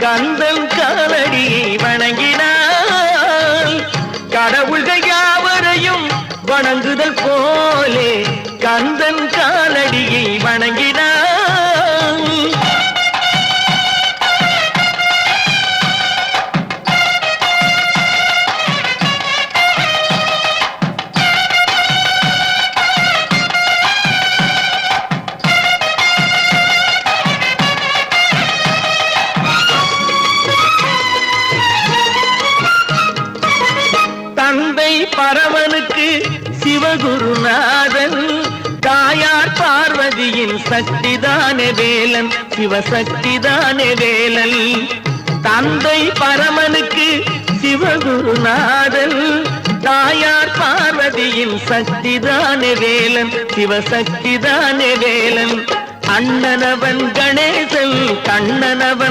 கந்தன் காலடியை வணங்கினாள். கடவுள்கள் யாவரையும் வணங்குதல் போலே கந்தன் காலடியை வணங்கினாள். தந்தை பரமனுக்கு சிவகுருநாதன், தாயார் பார்வதியின் சக்திதானே வேலன், சிவசக்திதானே வேலன். தந்தை பரமனுக்கு சிவகுருநாதன், தாயார் பார்வதியின் சக்திதானே வேலன், சிவசக்திதானே வேலன். அண்ணனவன் கணேசன், கண்ணனவன்